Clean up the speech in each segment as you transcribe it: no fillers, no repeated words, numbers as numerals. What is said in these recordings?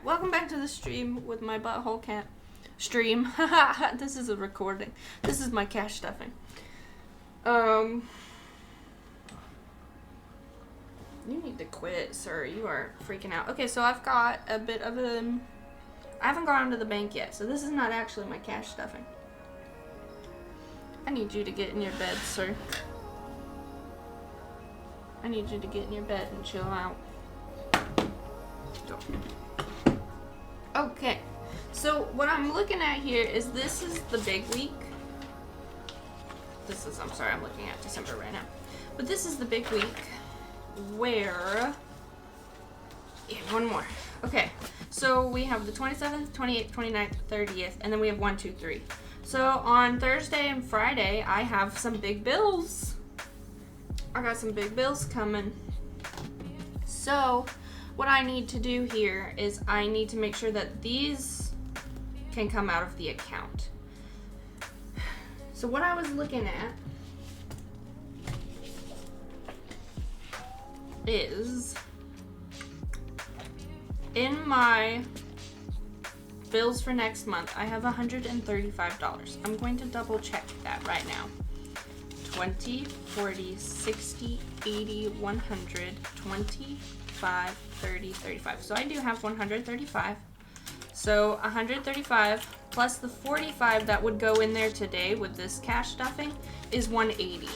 welcome back to the stream with my butthole cat. Stream. This is a recording. This is my cash stuffing. You need to quit, sir. You are freaking out. Okay, so I've got a bit of a... I haven't gone to the bank yet, so this is not actually my cash stuffing. I need you to get in your bed, sir. I need you to get in your bed and chill out. Okay, so what I'm looking at here is this is the big week. I'm sorry, I'm looking at December right now. But this is the big week where, yeah, one more. Okay, so we have the 27th, 28th, 29th, 30th, and then we have 1, 2, 3. So on Thursday and Friday, I have some big bills. I got some big bills coming. So what I need to do here is I need to make sure that these can come out of the account. So what I was looking at is in my bills for next month, I have $135. I'm going to double check that right now. 20, 40, 60, 80, 100, 25, 30, 35. So I do have 135. So 135 plus the 45 that would go in there today with this cash stuffing is 180,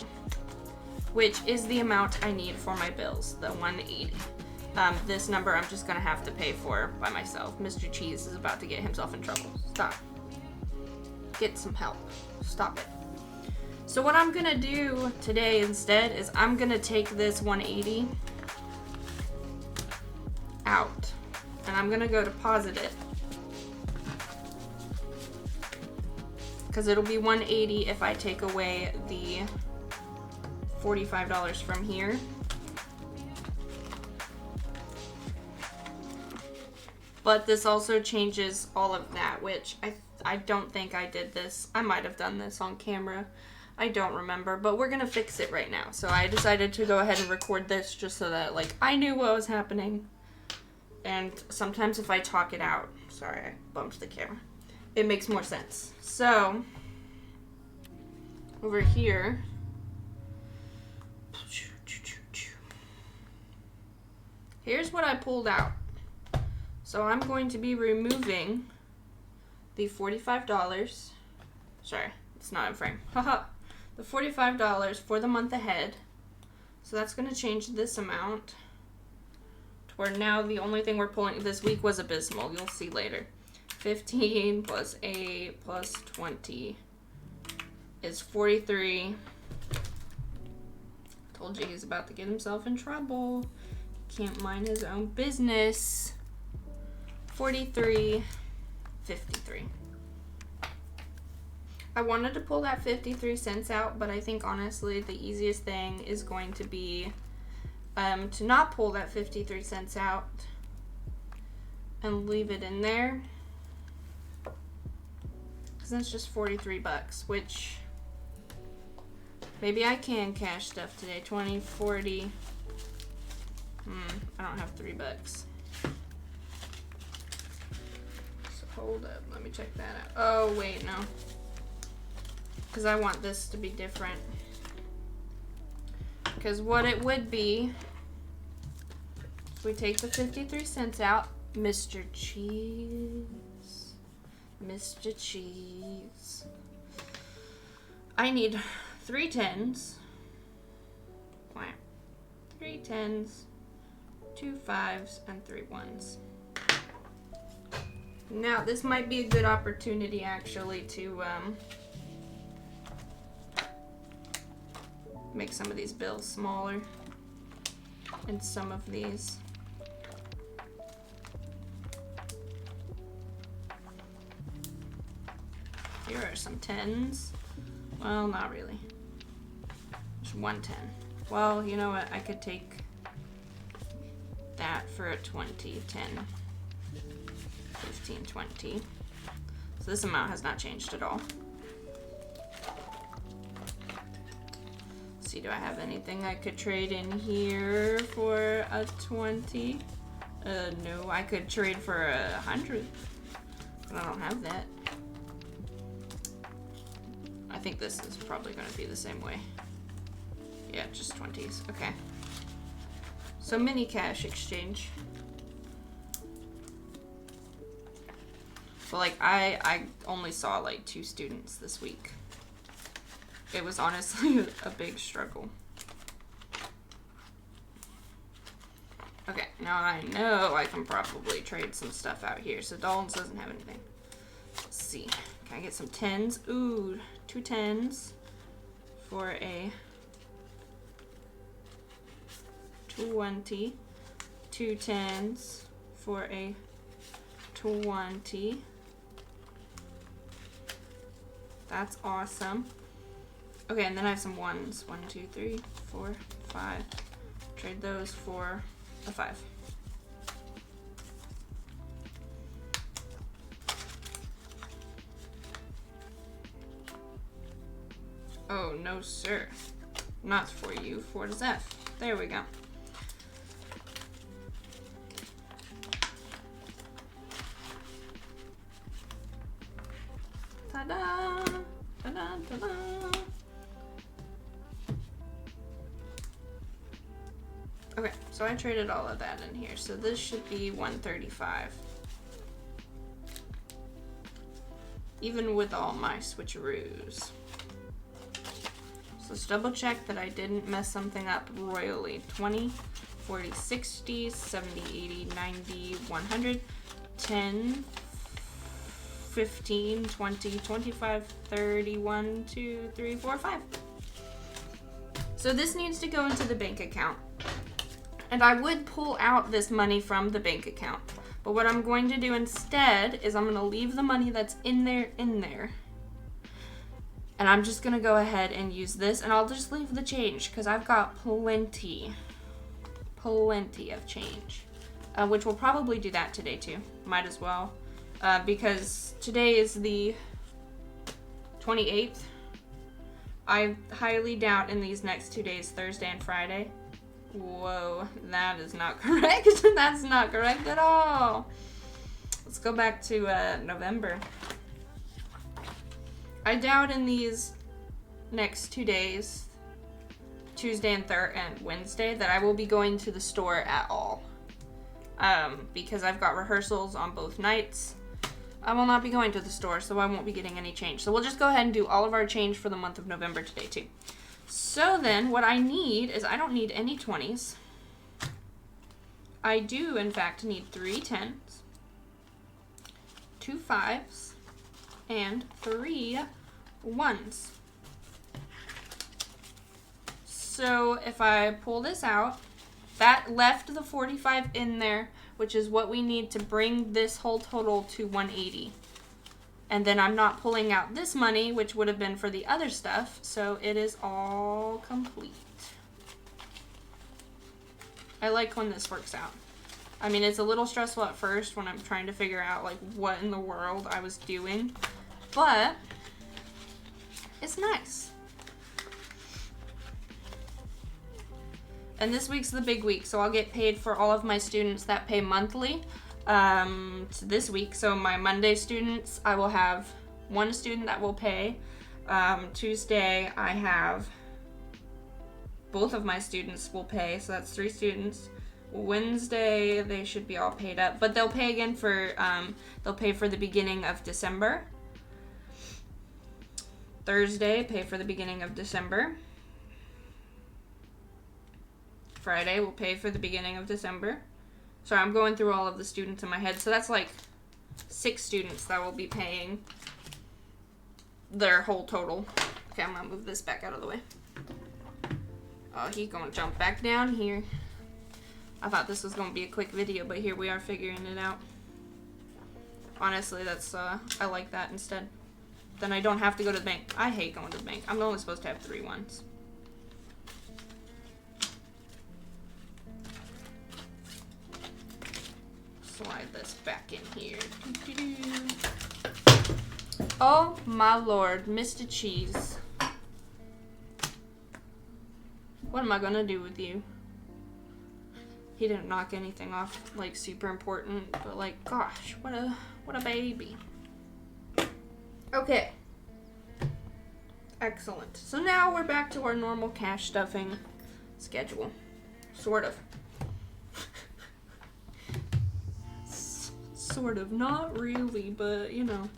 which is the amount I need for my bills, the 180. This number I'm just gonna have to pay for by myself. Mr. Cheese is about to get himself in trouble. Stop. Get some help. Stop it. So what I'm gonna do today instead is I'm gonna take this 180 out and I'm gonna go deposit it, because it'll be 180 if I take away the $45 from here. But this also changes all of that, which I don't think I did this. I might have done this on camera. I don't remember, but we're gonna fix it right now. So I decided to go ahead and record this just so that like I knew what was happening. And sometimes if I talk it out, sorry, I bumped the camera, it makes more sense. So over here, here's what I pulled out. So I'm going to be removing the $45. Sorry, it's not in frame. Haha. The $45 for the month ahead. So that's going to change this amount to where now the only thing we're pulling this week was abysmal. You'll see later. 15 plus 8 plus 20 is 43. Told you he's about to get himself in trouble. Can't mind his own business. 43, 53. I wanted to pull that 53 cents out, but I think honestly the easiest thing is going to be to not pull that 53 cents out and leave it in there, because that's just 43 bucks, which maybe I can cash stuff today. 20, 40. I don't have $3. So hold up, let me check that out. Oh wait, no. Because I want this to be different. Because what it would be, if we take the 53 cents out, Mr. Cheese. Mr. Cheese. I need 3 10s. 3 10s, 2 5s, and 3 1s. Now, this might be a good opportunity actually to make some of these bills smaller and some of these. Here are some 10s. Well, not really. There's 1 10. Well, you know what? I could take that for a 20, 10, 15, 20. So this amount has not changed at all. See, do I have anything I could trade in here for a 20? No, I could trade for 100. But I don't have that. I think this is probably going to be the same way. Yeah, just 20s. Okay. So mini cash exchange. But like I only saw like 2 students this week. It was honestly a big struggle. Okay, now I know I can probably trade some stuff out here. So Dalton's doesn't have anything. Let's see. Can I get some 10s? Ooh, 2 10s for a 20. 2 10s for a 20. That's awesome. Okay, and then I have some 1s. 1, 2, 3, 4, 5. Trade those for a 5. Oh, no, sir. Not for you. 4 to F. There we go. Ta-da! Ta-da! Ta-da! Okay, so I traded all of that in here. So this should be 135. Even with all my switcheroos. So let's double check that I didn't mess something up royally. 20, 40, 60, 70, 80, 90, 100, 10, 15, 20, 25, 30, 1, 2, 3, 4, 5. So this needs to go into the bank account. And I would pull out this money from the bank account. But what I'm going to do instead is I'm going to leave the money that's in there. And I'm just going to go ahead and use this. And I'll just leave the change because I've got plenty of change. Which we'll probably do that today too. Might as well. Because today is the 28th. I highly doubt in these next 2 days, Thursday and Friday. Whoa, that is not correct. That's not correct at all. Let's go back to November. I doubt in these next 2 days, Tuesday and Wednesday, that I will be going to the store at all. Because I've got rehearsals on both nights. I will not be going to the store, so I won't be getting any change. So we'll just go ahead and do all of our change for the month of November today too. So then what I need is, I don't need any 20s. I do in fact need 3 10s, 2 5s, and 3 1s. So if I pull this out, that left the 45 in there, which is what we need to bring this whole total to 180. And then I'm not pulling out this money, which would have been for the other stuff, so it is all complete. I like when this works out. I mean, it's a little stressful at first when I'm trying to figure out like what in the world I was doing, but it's nice. And this week's the big week, so I'll get paid for all of my students that pay monthly. This week, so my Monday students, I will have 1 student that will pay. Tuesday, I have both of my students will pay, so that's 3 students. Wednesday, they should be all paid up, but they'll pay again for, they'll pay for the beginning of December. Thursday, pay for the beginning of December. Friday, will pay for the beginning of December. Sorry, I'm going through all of the students in my head. So that's like 6 students that will be paying their whole total. Okay, I'm going to move this back out of the way. Oh, he's going to jump back down here. I thought this was going to be a quick video, but here we are figuring it out. Honestly, that's, I like that instead. Then I don't have to go to the bank. I hate going to the bank. I'm only supposed to have 3 1s. Slide this back in here. Oh my lord, Mr. Cheese. What am I gonna do with you? He didn't knock anything off, like, super important, but, like, gosh, what a baby. Okay. Excellent. So now we're back to our normal cash stuffing schedule. Sort of. Sort of. Not really, but, you know.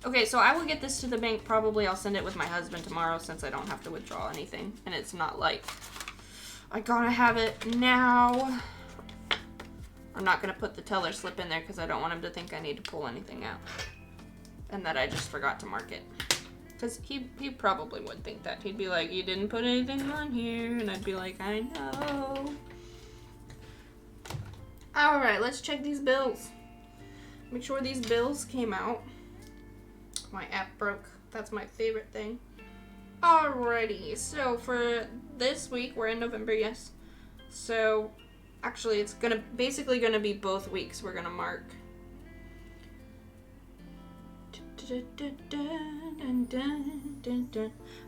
Okay, so I will get this to the bank. Probably I'll send it with my husband tomorrow since I don't have to withdraw anything. And it's not like I gotta have it now. I'm not gonna put the teller slip in there because I don't want him to think I need to pull anything out. And that I just forgot to mark it. Because he probably would think that. He'd be like, you didn't put anything on here. And I'd be like, I know. Alright, let's check these bills. Make sure these bills came out. My app broke. That's my favorite thing. Alrighty, so for this week, we're in November, yes. So, actually, it's basically gonna be both weeks we're gonna mark.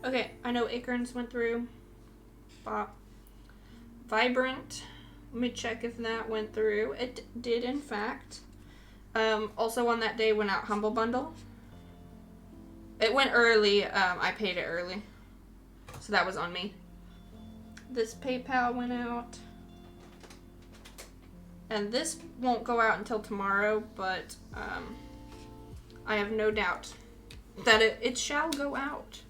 Okay, I know Acorns went through. Bop. Vibrant. Let me check if that went through. It did, in fact. Also on that day went out Humble Bundle. It went early. I paid it early. So that was on me. This PayPal went out. And this won't go out until tomorrow, but I have no doubt that it shall go out.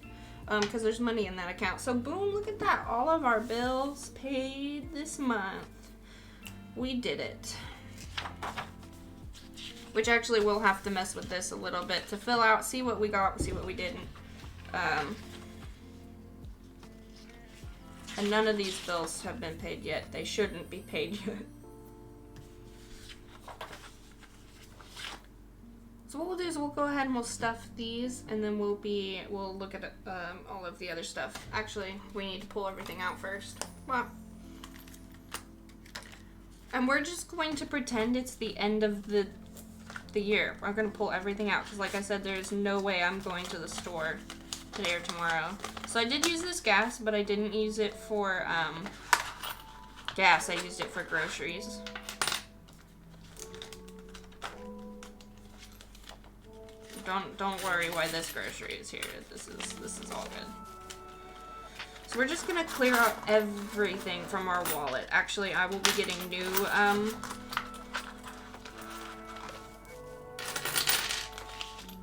Because there's money in that account. So boom, look at that. All of our bills paid this month. We did it. Which actually we'll have to mess with this a little bit to fill out, see what we got, see what we didn't. And none of these bills have been paid yet. They shouldn't be paid yet. So what we'll do is we'll go ahead and we'll stuff these, and then we'll look at all of the other stuff. Actually, we need to pull everything out first. Well, and we're just going to pretend it's the end of the year. I'm going to pull everything out because, like I said, there's no way I'm going to the store today or tomorrow. So I did use this gas, but I didn't use it for gas. I used it for groceries. Don't worry why this grocery is here. This is all good. So we're just gonna clear out everything from our wallet. Actually, I will be getting new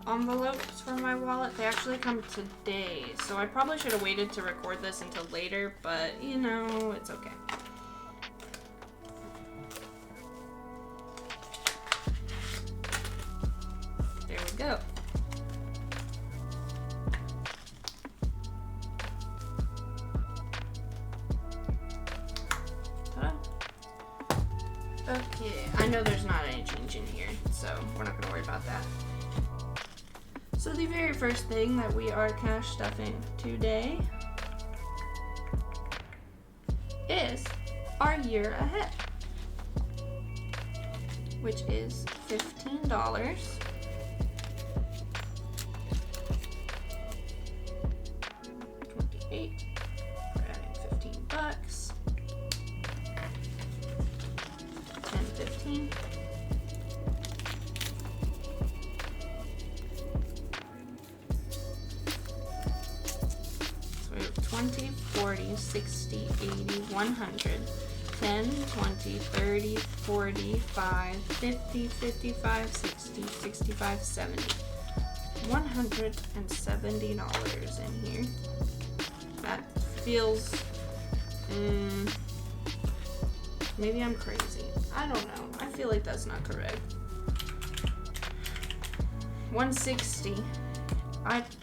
envelopes for my wallet. They actually come today, so I probably should have waited to record this until later, but you know, it's okay. There we go. Okay, I know there's not any change in here, so we're not going to worry about that. So the very first thing that we are cash stuffing today is our year ahead, which is $15. 28. We're adding $15. 10, 15. So we have 20, 40, 60, 80, 100, 10, 20, 30, 45, 50, 55, 60, 65, 70. $170 in here. That feels, maybe I'm crazy. I don't know. I feel like that's not correct. 160.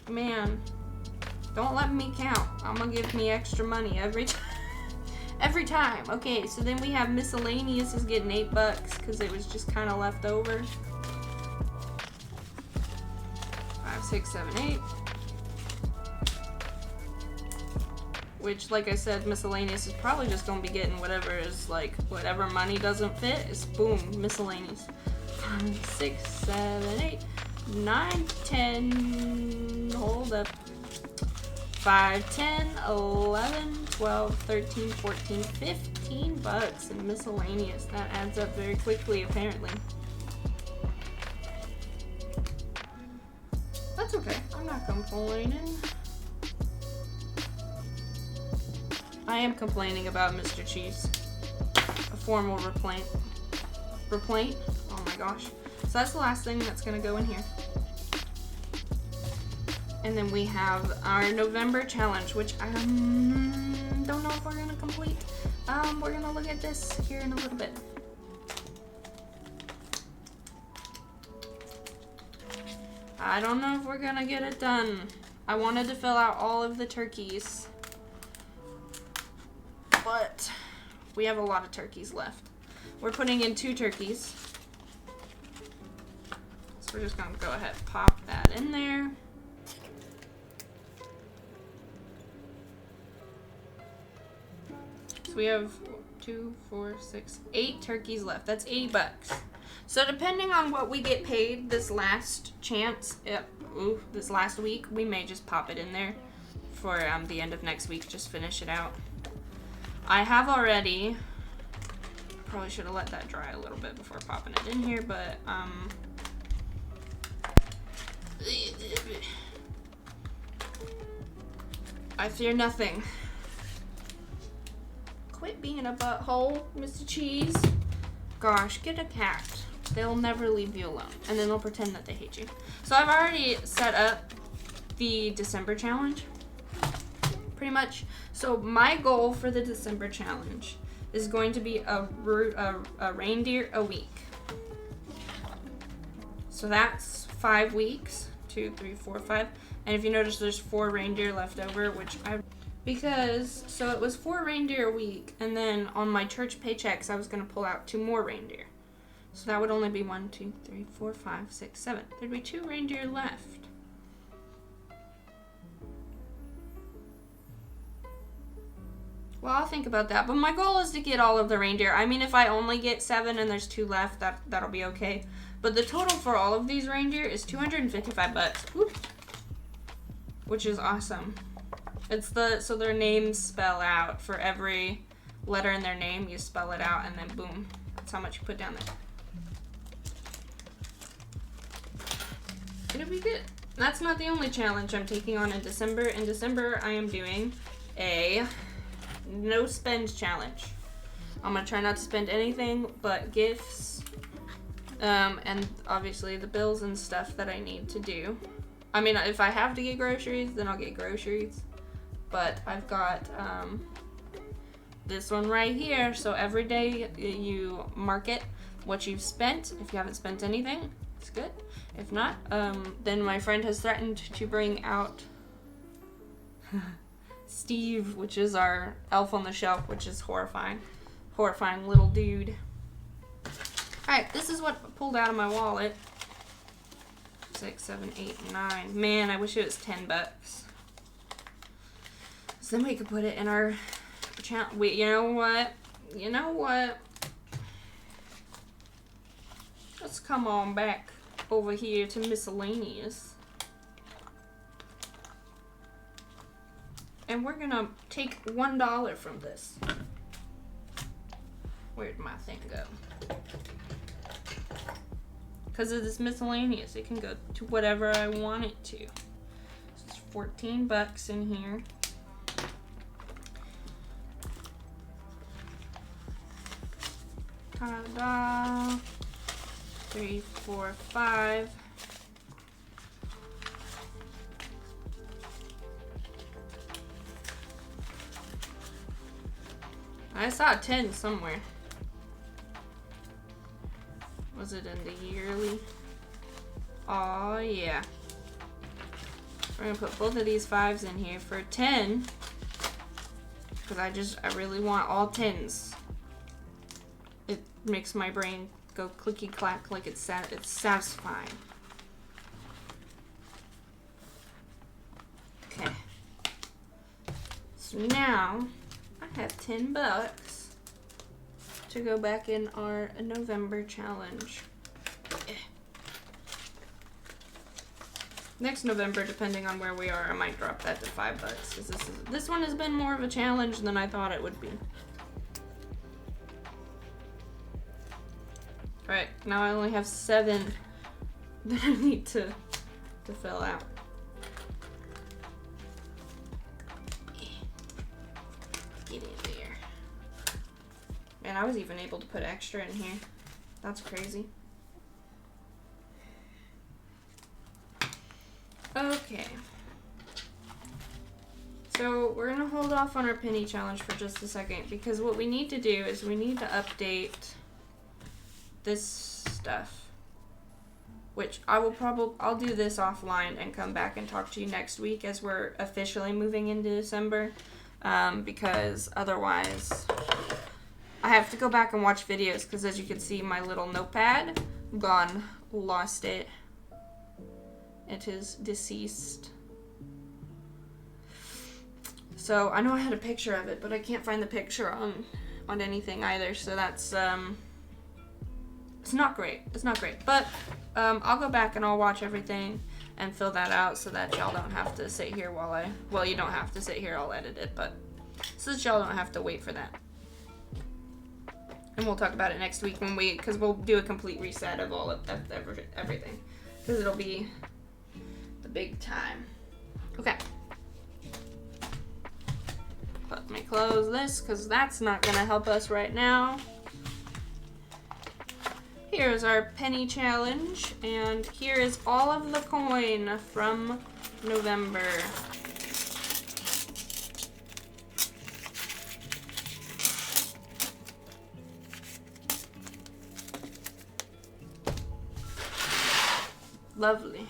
Man, don't let me count. I'm gonna give me extra money every time. Every time. Okay, so then we have miscellaneous is getting $8 because it was just kind of left over. 5, 6, 7, 8. Which, like I said, miscellaneous is probably just gonna be getting whatever is like whatever money doesn't fit is boom, miscellaneous. 5, 6, 7, 8, 9, 10. Hold up. 5, 10, 11, 12, 13, 14, 15. $15 in miscellaneous. That adds up very quickly, apparently. That's okay. I'm not complaining. I am complaining about Mr. Cheese. A formal replaint. Oh my gosh. So that's the last thing that's gonna go in here. And then we have our November challenge, which I don't know if we're gonna complete. We're gonna look at this here in a little bit. I don't know if we're gonna get it done. I wanted to fill out all of the turkeys, but we have a lot of turkeys left. We're putting in 2 turkeys. So we're just gonna go ahead and pop that in there. So we have 2, 4, 6, 8 turkeys left. That's $80. So depending on what we get paid this last chance, this last week, we may just pop it in there for the end of next week. Just finish it out. I have already. Probably should have let that dry a little bit before popping it in here, but I fear nothing. Quit being a butthole, Mr. Cheese. Gosh, get a cat. They'll never leave you alone, and then they'll pretend that they hate you. So I've already set up the December challenge, pretty much. So my goal for the December challenge is going to be a reindeer a week. So that's 5 weeks, 2, 3, 4, 5. And if you notice, there's 4 reindeer left over, so it was 4 reindeer a week, and then on my church paychecks, I was gonna pull out 2 more reindeer. So that would only be 1, 2, 3, 4, 5, 6, 7. There'd be 2 reindeer left. Well, I'll think about that. But my goal is to get all of the reindeer. I mean, if I only get 7 and there's 2 left, that'll be okay. But the total for all of these reindeer is $255. Whoop. Which is awesome. So their names spell out. For every letter in their name, you spell it out, and then boom. That's how much you put down there. It'll be good. That's not the only challenge I'm taking on in December. In December, I am doing a no spend challenge. I'm gonna try not to spend anything but gifts, and obviously the bills and stuff that I need to do. I mean, if I have to get groceries, then I'll get groceries. But I've got this one right here. So every day you mark it what you've spent. If you haven't spent anything, it's good. If not, then my friend has threatened to bring out Steve, which is our elf on the shelf, which is horrifying little dude. Alright, this is what I pulled out of my wallet. 6, 7, 8, 9. Man, I wish it was $10. So then we could put it in our channel. Wait, you know what? Let's come on back over here to miscellaneous. And we're gonna take $1 from this. Where'd my thing go? Because of this miscellaneous, it can go to whatever I want it to. So it's $14 in here. Ta-da! 3, 4, 5. I saw a 10 somewhere. Was it in the yearly? Oh yeah. We're gonna put both of these 5s in here for 10. Because I really want all 10s. It makes my brain go clicky clack like it's satisfying. Okay. So now I have $10 to go back in our November challenge. Next November, depending on where we are, I might drop that to $5 because this one has been more of a challenge than I thought it would be. Now I only have 7 that I need to fill out. Get in there. Man, I was even able to put extra in here. That's crazy. Okay. So we're gonna hold off on our penny challenge for just a second, because what we need to do is we need to update this stuff, which I'll do this offline and come back and talk to you next week as we're officially moving into December, because otherwise I have to go back and watch videos, because as you can see, my little notepad gone, lost it. It is deceased. So I know I had a picture of it, but I can't find the picture on anything either. So that's it's not great. It's not great. But I'll go back and I'll watch everything and fill that out so that y'all don't have to sit here well, you don't have to sit here. I'll edit it, but so that y'all don't have to wait for that. And we'll talk about it next week because we'll do a complete reset of all of everything, because it'll be the big time. Okay. Let me close this, because that's not going to help us right now. Here's our penny challenge, and here is all of the coin from November. Lovely.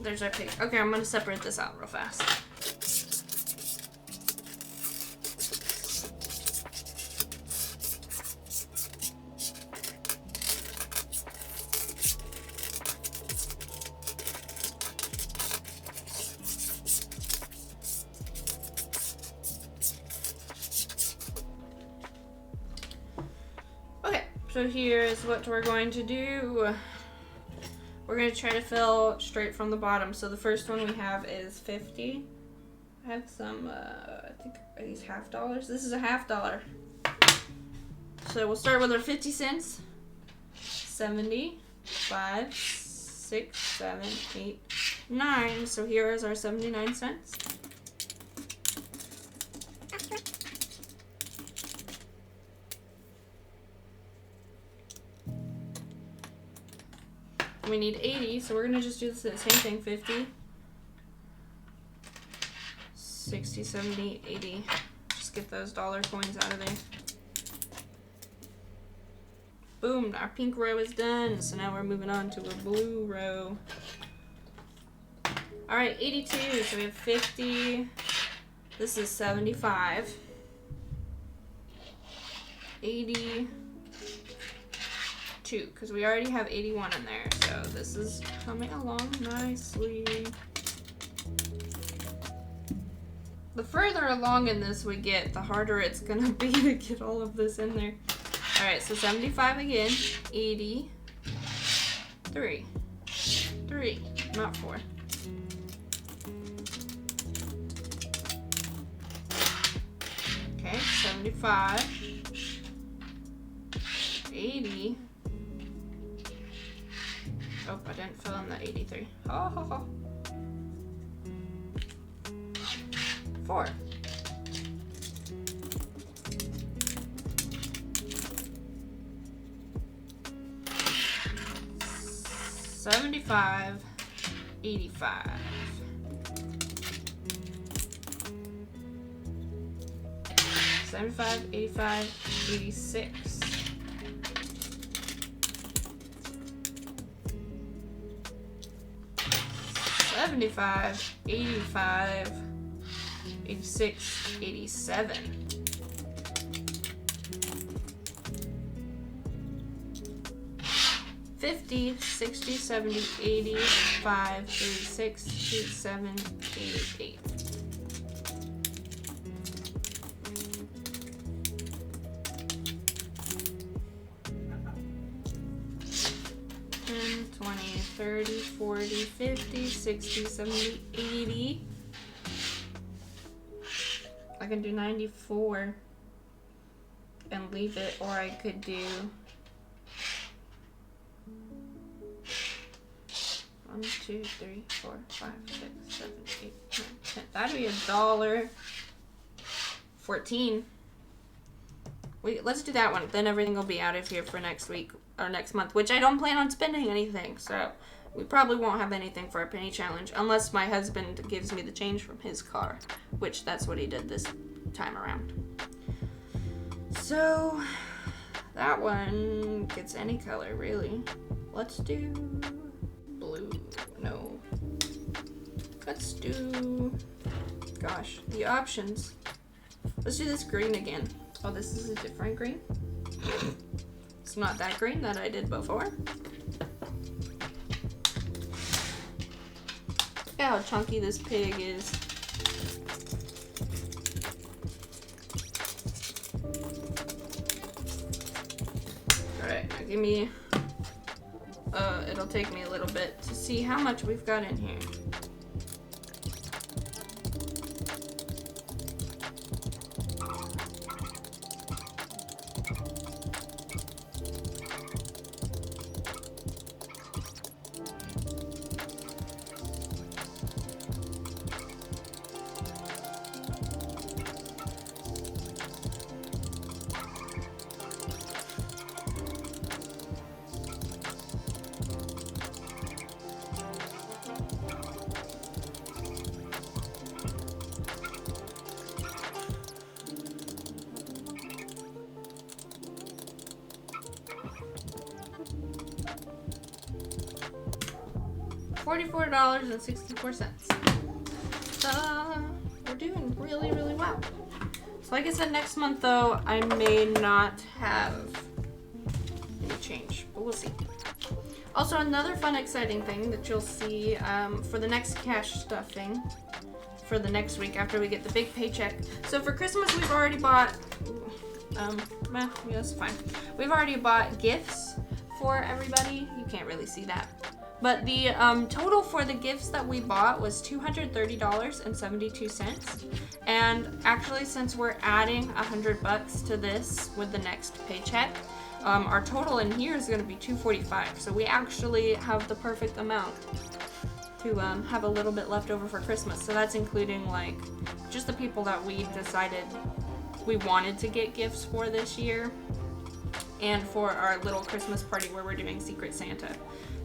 There's our pig. Okay, I'm going to separate this out real fast. Okay, so here's what we're going to do. We're going to try to fill straight from the bottom. So the first one we have is 50. I have some, I think, are these $half? This is a $half. So we'll start with our 50 cents. 70, 5, 6, 7, 8, 9. So here is our 79 cents. We need 80, so we're going to just do the same thing. 50, 60, 70, 80. Just get those dollar coins out of there. Boom, our pink row is done. So now we're moving on to a blue row. All right, 82. So we have 50. This is 75. 80. Because we already have 81 in there, so this is coming along nicely. The further along in this we get, the harder it's gonna be to get all of this in there. Alright, so 75 again, 80, 3, not 4. Okay, 75, 80. Oh, I didn't fill in the 83. Oh, ho, ho. 4. 75, 85. 75, 85, 86. 75, 85, 86, 87. 50, 60, 70, 85, 86, 87, 88. 20, 30, 40, 50, 60, 70, 80. I can do 94. and leave it, or I could do 1, 2, 3, 4, 5, 6, 7, 8, 9, 10. That'd be $1.14. Let's do that one. Then everything will be out of here for next week or next month, which I don't plan on spending anything. So we probably won't have anything for a penny challenge unless my husband gives me the change from his car, which that's what he did this time around. So that one gets any color, really. Let's do blue. No. Let's do, gosh, the options. Let's do this green again. Oh, this is a different green. It's not that green that I did before. Look how chunky this pig is. Alright, now give me, it'll take me a little bit to see how much we've got in here. $44.64. We're doing really, really well. So like I said, next month though, I may not have any change, but we'll see. Also, another fun, exciting thing that you'll see for the next cash stuffing for the next week after we get the big paycheck. So for Christmas, we've already bought, that's fine. We've already bought gifts for everybody. You can't really see that. But the total for the gifts that we bought was $230.72. And actually, since we're adding $100 to this with the next paycheck, our total in here is going to be $245. So we actually have the perfect amount to have a little bit left over for Christmas. So that's including like just the people that we decided we wanted to get gifts for this year, and for our little Christmas party where we're doing Secret Santa.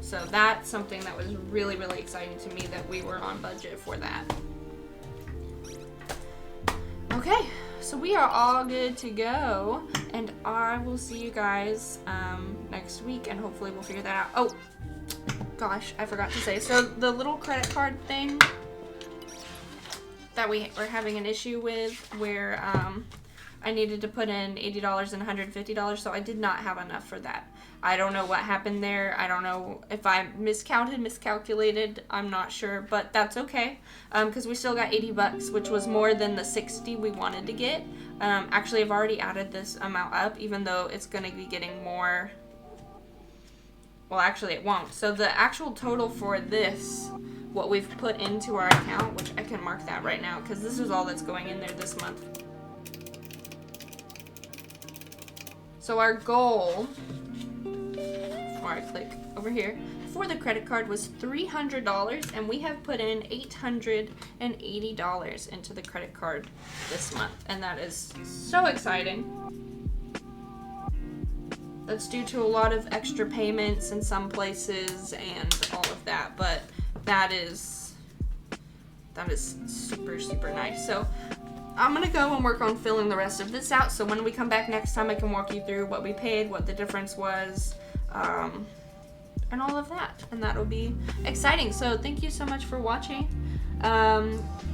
So that's something that was really, really exciting to me, that we were on budget for that. Okay, so we are all good to go, and I will see you guys next week, and hopefully we'll figure that out. Oh, gosh, I forgot to say. So the little credit card thing that we were having an issue with, where I needed to put in $80 and $150, so I did not have enough for that. I don't know what happened there. I don't know if I miscalculated. I'm not sure, but that's okay, because we still got $80, which was more than the $60 we wanted to get. Actually, I've already added this amount up, even though it's going to be getting more. Well, actually, it won't. So the actual total for this, what we've put into our account, which I can mark that right now, because this is all that's going in there this month. So our goal, before I click over here, for the credit card was $300, and we have put in $880 into the credit card this month, and that is so exciting. That's due to a lot of extra payments in some places and all of that, but that is super, super nice. So I'm gonna go and work on filling the rest of this out, so when we come back next time I can walk you through what we paid, what the difference was, and all of that, and that'll be exciting. So thank you so much for watching.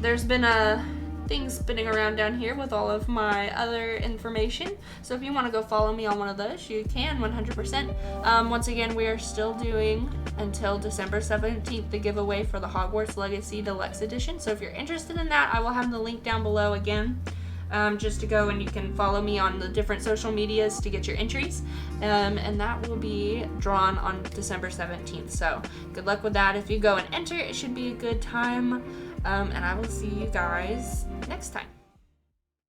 There's been a thing spinning around down here with all of my other information, so if you want to go follow me on one of those, you can 100%. Once again, we are still doing until December 17th the giveaway for the Hogwarts Legacy Deluxe Edition, so if you're interested in that, I will have the link down below again, just to go and you can follow me on the different social medias to get your entries, and that will be drawn on December 17th, so good luck with that. If you go and enter, it should be a good time, and I will see you guys next time.